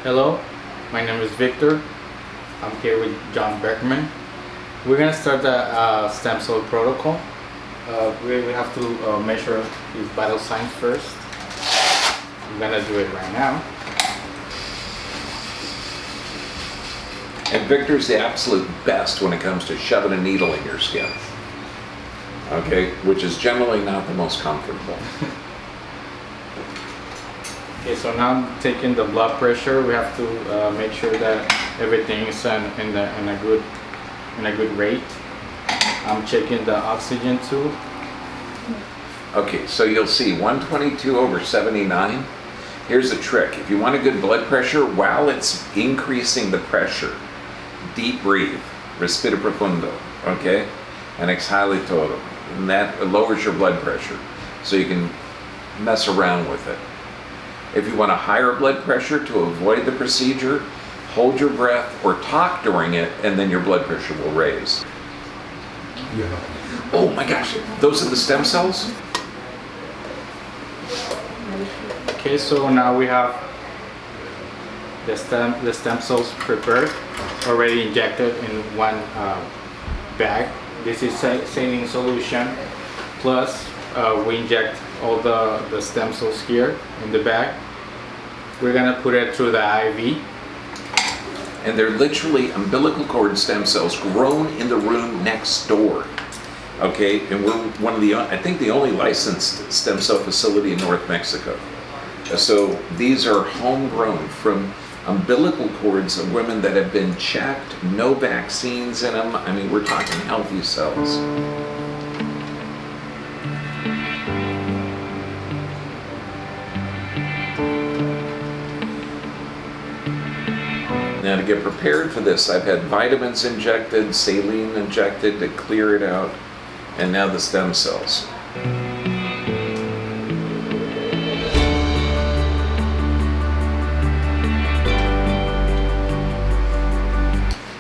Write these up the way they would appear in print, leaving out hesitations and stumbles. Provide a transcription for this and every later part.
Hello, my name is Victor. I'm here with John Bergman. We're gonna start the stem cell protocol. We have to measure his vital signs first. I'm gonna do it right now. And Victor's the absolute best when it comes to shoving a needle in your skin. Okay, which is generally not the most comfortable. Okay, so now I'm taking the blood pressure. We have to make sure that everything is in a good rate. I'm checking the oxygen too. Okay, so you'll see 122/79. Here's a trick. If you want a good blood pressure, while it's increasing the pressure, deep breathe, respira profundo, okay? And exhale todo. And that lowers your blood pressure, so you can mess around with it. If you want a higher blood pressure to avoid the procedure, hold your breath or talk during it, and then your blood pressure will raise. Yeah. Oh my gosh, those are the stem cells? Okay, so now we have the stem cells prepared, already injected in one bag. This is saline solution, plus we inject all the stem cells here in the bag. We're gonna put it through the IV. And they're literally umbilical cord stem cells grown in the room next door. Okay, and we're one of the, I think the only licensed stem cell facility in North Mexico. So these are homegrown from umbilical cords of women that have been checked, no vaccines in them. I mean, we're talking healthy cells. Now to get prepared for this, I've had vitamins injected, saline injected to clear it out, and now the stem cells.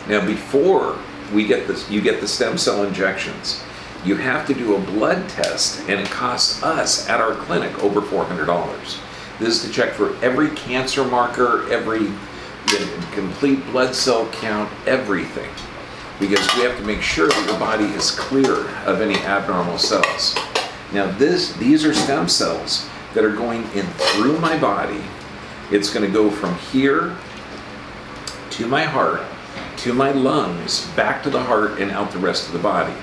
Now before we get this, you get the stem cell injections, you have to do a blood test, and it costs us at our clinic over $400. This is to check for every cancer marker, every complete blood cell count, everything, because we have to make sure that your body is clear of any abnormal cells. Now these are stem cells that are going in through my body. It's going to go from here to my heart, to my lungs, back to the heart, and out the rest of the body.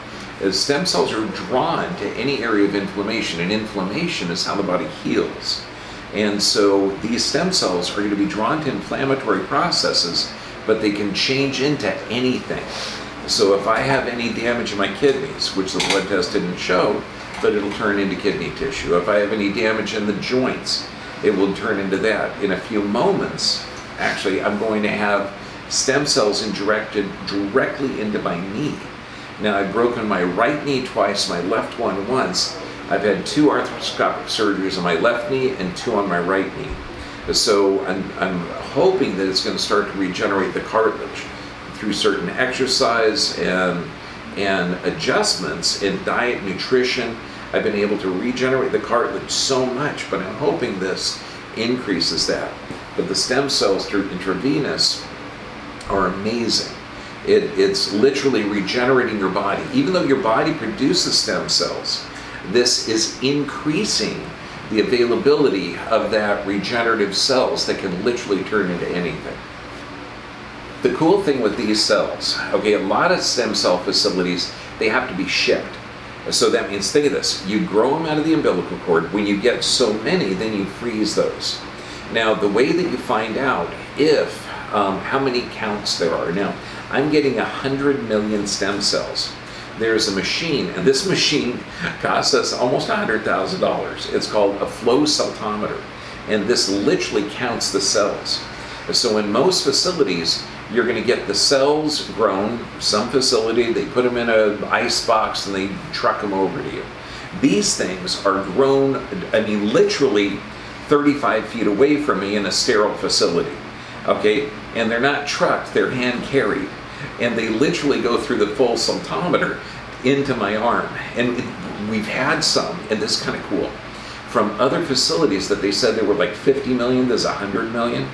As stem cells are drawn to any area of inflammation, and inflammation is how the body heals. And so these stem cells are going to be drawn to inflammatory processes, but they can change into anything. So if I have any damage in my kidneys, which the blood test didn't show, but it'll turn into kidney tissue. If I have any damage in the joints, it will turn into that. In a few moments, actually, I'm going to have stem cells injected directly into my knee. Now, I've broken my right knee twice, my left one once. I've had 2 arthroscopic surgeries on my left knee and 2 on my right knee. So I'm hoping that it's going to start to regenerate the cartilage through certain exercise and adjustments in diet, nutrition. I've been able to regenerate the cartilage so much, but I'm hoping this increases that. But the stem cells through intravenous are amazing. It's literally regenerating your body. Even though your body produces stem cells, this is increasing the availability of that regenerative cells that can literally turn into anything. The cool thing with these cells, okay, a lot of stem cell facilities, they have to be shipped. So that means, think of this, you grow them out of the umbilical cord. When you get so many, then you freeze those. Now, the way that you find out if how many counts there are. Now, I'm getting 100 million stem cells. There's a machine, and this machine costs us almost $100,000. It's called a flow cytometer, and this literally counts the cells. So in most facilities, you're going to get the cells grown. Some facility, they put them in an ice box and they truck them over to you. These things are grown, I mean, literally 35 feet away from me in a sterile facility. Okay, and they're not trucked, they're hand carried. And they literally go through the full cytometer into my arm. And we've had some, and this is kind of cool, from other facilities that they said they were like 50 million, there's 100 million.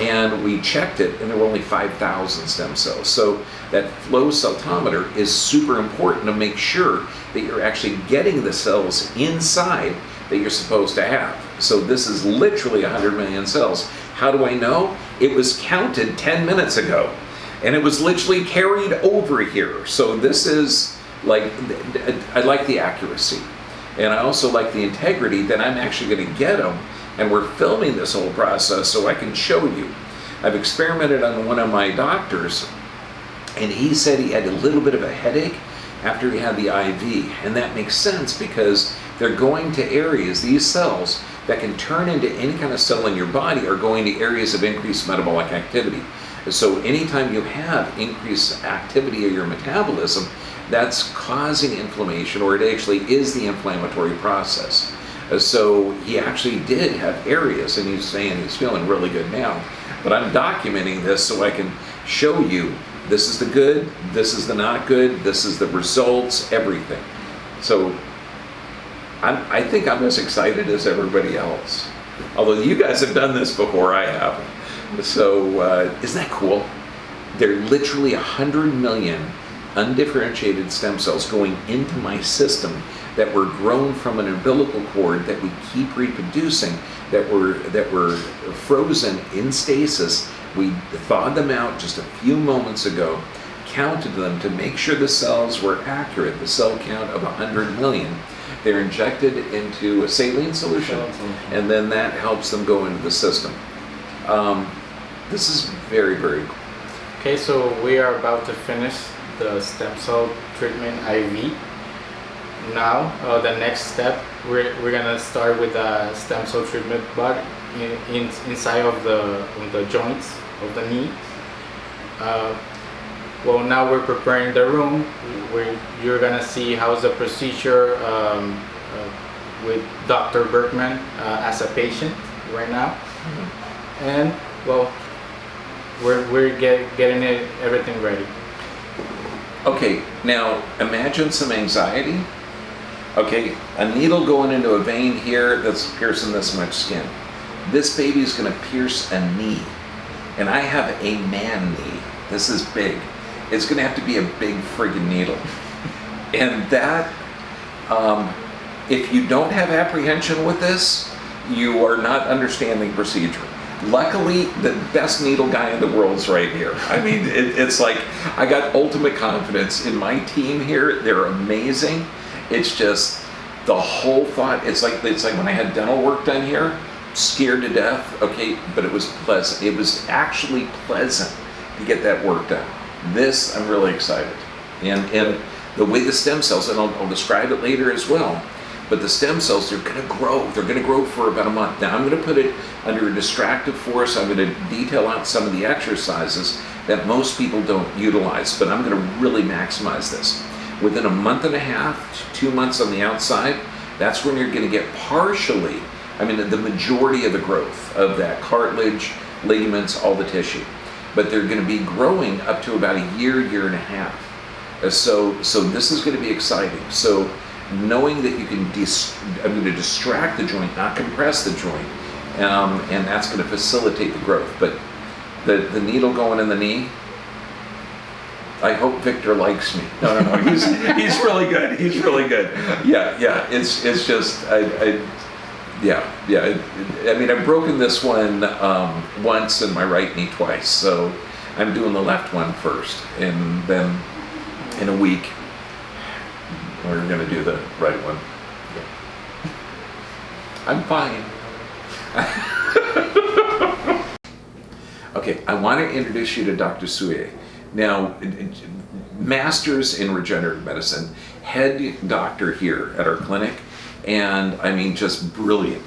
And we checked it, and there were only 5,000 stem cells. So that flow cytometer is super important to make sure that you're actually getting the cells inside that you're supposed to have. So this is literally 100 million cells. How do I know? It was counted 10 minutes ago, and it was literally carried over here. So this is like, I like the accuracy, and I also like the integrity that I'm actually going to get them. And we're filming this whole process so I can show you. I've experimented on one of my doctors, and he said he had a little bit of a headache after he had the IV. And that makes sense because they're going to areas, these cells, that can turn into any kind of cell in your body are going to areas of increased metabolic activity. So anytime you have increased activity of your metabolism, that's causing inflammation, or it actually is the inflammatory process. So he actually did have areas, and he's saying he's feeling really good now. But I'm documenting this so I can show you this is the good, this is the not good, this is the results, everything. So I think I'm as excited as everybody else. Although you guys have done this before, I haven't. So isn't that cool? There are literally 100 million undifferentiated stem cells going into my system that were grown from an umbilical cord that we keep reproducing, that were frozen in stasis. We thawed them out just a few moments ago, counted them to make sure the cells were accurate, the cell count of 100 million. They're injected into a saline solution, and then that helps them go into the system. This is very, very cool. Okay, so we are about to finish the stem cell treatment IV. Now, the next step, we're gonna start with the stem cell treatment, but inside of the joints of the knee. Well, now we're preparing the room. Where you're gonna see how's the procedure with Dr. Bergman as a patient right now, and well, we're getting everything ready. Okay, now imagine some anxiety. Okay, a needle going into a vein here that's piercing this much skin. This baby is going to pierce a knee, and I have a man knee. This is big. It's going to have to be a big friggin' needle. And that, if you don't have apprehension with this, you are not understanding procedure. Luckily, the best needle guy in the world is right here. I mean, it's like, I got ultimate confidence in my team here. They're amazing. It's just the whole thought. It's like when I had dental work done here, scared to death. Okay, but it was pleasant. It was actually pleasant to get that work done. This, I'm really excited. And the way the stem cells, and I'll describe it later as well, but the stem cells, they're going to grow. They're going to grow for about a month. Now, I'm going to put it under a distractive force. I'm going to detail out some of the exercises that most people don't utilize, but I'm going to really maximize this. Within a month and a half to 2 months on the outside, that's when you're going to get partially, I mean, the majority of the growth of that cartilage, ligaments, all the tissue. But they're going to be growing up to about a year, year and a half. So this is going to be exciting. So knowing that you can, I'm going to distract the joint, not compress the joint, and that's going to facilitate the growth. But the needle going in the knee, I hope Victor likes me. No, he's really good. He's really good. Yeah. It's just yeah. I mean, I've broken this one once and my right knee twice, so I'm doing the left one first, and then in a week we're going to do the right one. I'm fine. Okay, I want to introduce you to Dr. Souye. Now, master's in regenerative medicine, head doctor here at our clinic, and I mean, just brilliant.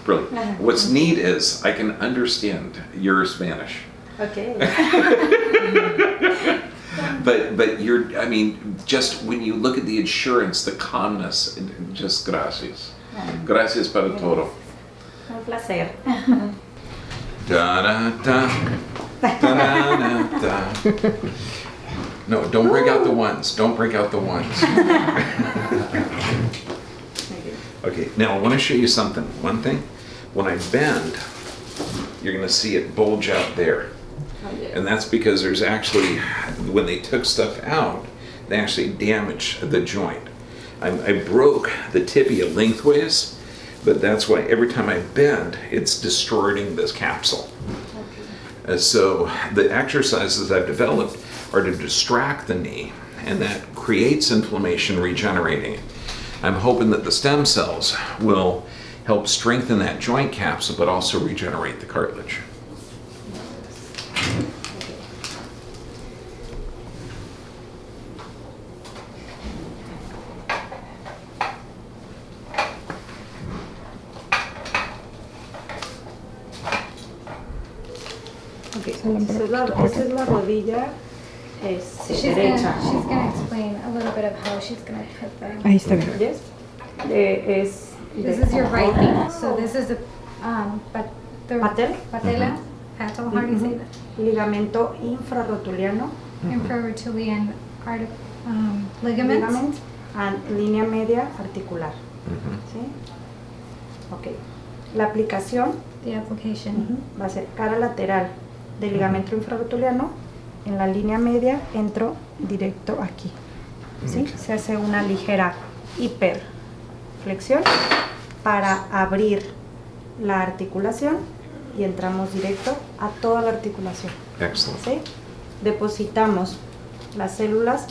What's neat is I can understand your Spanish. Okay. But you're, I mean, just when you look at the insurance, the calmness, just gracias. Gracias para todo. Un placer. Da-da-da. Da-da-da-da. No, don't break out the ones. Don't break out the ones. Okay, now I want to show you something. One thing, when I bend, you're going to see it bulge out there. And that's because there's actually, when they took stuff out, they actually damaged the joint. I broke the tibia lengthways, but that's why every time I bend, it's distorting this capsule. So the exercises I've developed are to distract the knee, and that creates inflammation, regenerating it. I'm hoping that the stem cells will help strengthen that joint capsule, but also regenerate the cartilage. Okay, esa es la rodilla derecha. She's gonna explain a little bit of how she's gonna put them. Ahí está bien. Yes. This is your right knee. So this is the Patel. patella. Patel, how do you say that? Ligamento infrarrotuliano. Infrarotulian ligament. And línea media articular. ¿Sí? Ok. La aplicación The application. va a ser cara lateral del ligamento infrarrotuliano. En la línea media entro directo aquí. ¿Sí? Se hace una ligera hiperflexión para abrir la articulación y entramos directo a toda la articulación. Excellent. ¿Sí? Depositamos las células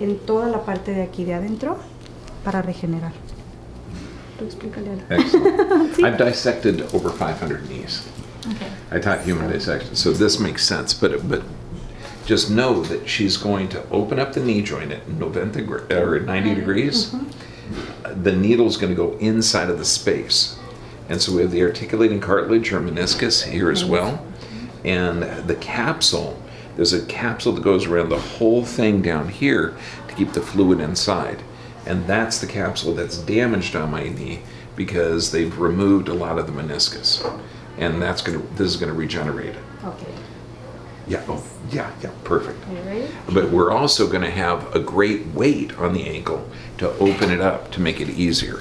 en toda la parte de aquí de adentro para regenerar. Tú explícale algo. Excellent. I've dissected over 500 knees. Okay. I taught human dissection, so this makes sense. But just know that she's going to open up the knee joint at 90 degrees. The needle's going to go inside of the space, and so we have the articulating cartilage or meniscus here as well, and the capsule. There's a capsule that goes around the whole thing down here to keep the fluid inside. And that's the capsule that's damaged on my knee because they've removed a lot of the meniscus. And this is gonna regenerate it. Okay. Yeah, yeah, perfect. Are you ready? But we're also gonna have a great weight on the ankle to open it up to make it easier.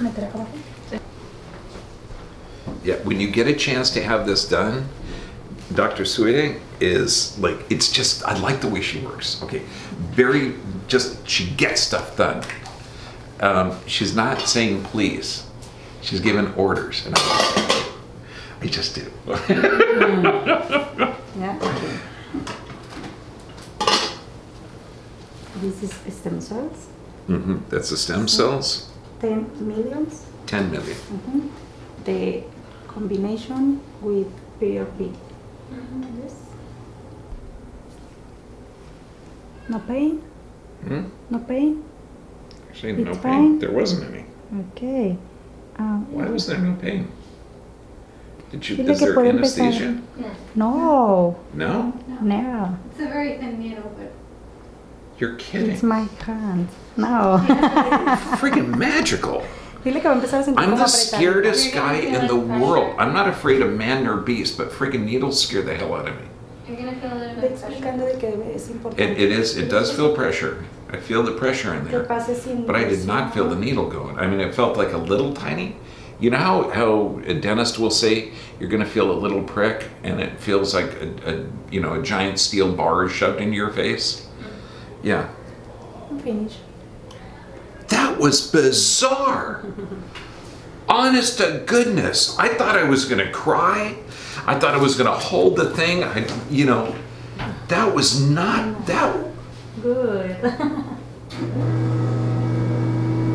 Yeah, when you get a chance to have this done, Dr. Suede is like, it's just, I like the way she works. Okay, she gets stuff done. She's not saying please. She's giving orders, and I just do. Yeah. Okay. This is stem cells. That's the stem cells. 10 millions. 10 million. The combination with PRP. Yes. No pain? No pain? Actually, no It's pain. fine. There wasn't any. Okay. Why was there no pain? Dile Is que there puede empezar. anesthesia? No. No? No. It's a very thin needle, but You're kidding. It's my hand. No. Freaking magical. Dile que va a empezar a sentir I'm como the apretar. scaredest guy You're gonna in feel the like world. pressure. I'm not afraid of man nor beast, but freaking needles scare the hell out of me. you're gonna feel a little Ve bit of pressure. explicando de que es importante. It does feel pressure. I feel the pressure in Que there. pase sin But I did not feel the needle going. I mean, it felt like a little tiny. You know how a dentist will say you're going to feel a little prick, and it feels like a giant steel bar is shoved into your face. Yeah, Finish. that was bizarre. Honest to goodness, I thought I was going to cry. I thought I was going to hold the thing. That was not that. Good.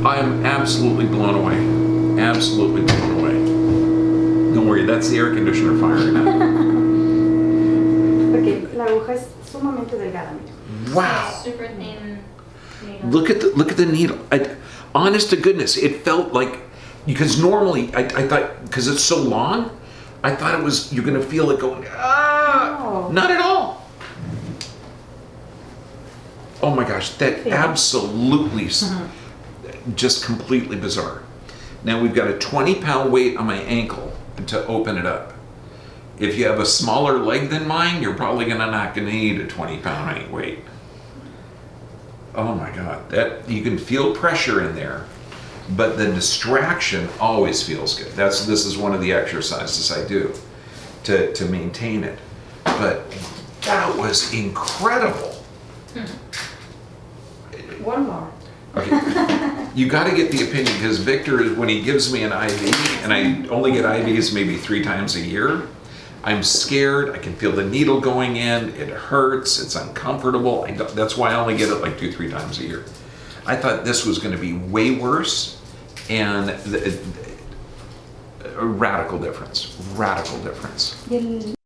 I am absolutely blown away. Absolutely blown away. Don't worry, that's the air conditioner firing up. Ok, la aguja es sumamente delgada, mira. Wow. Super thin needle. Look at the needle. Honest to goodness, it felt like, because normally I thought, because it's so long, I thought you're gonna feel it going, No. Not at all. Oh my gosh, that absolutely just completely bizarre. Now we've got a 20-pound weight on my ankle to open it up. If you have a smaller leg than mine, you're probably not gonna need a 20-pound weight. Oh my God, that you can feel pressure in there, but the distraction always feels good. This is one of the exercises I do to maintain it. But That was incredible. One more. Okay. You got to get the opinion, because Victor is, when he gives me an IV, and I only get IVs maybe 3 times a year, I'm scared. I can feel the needle going in. It hurts. It's uncomfortable. That's why I only get it like 2-3 times a year. I thought this was going to be way worse, and a radical difference. Radical difference. Y el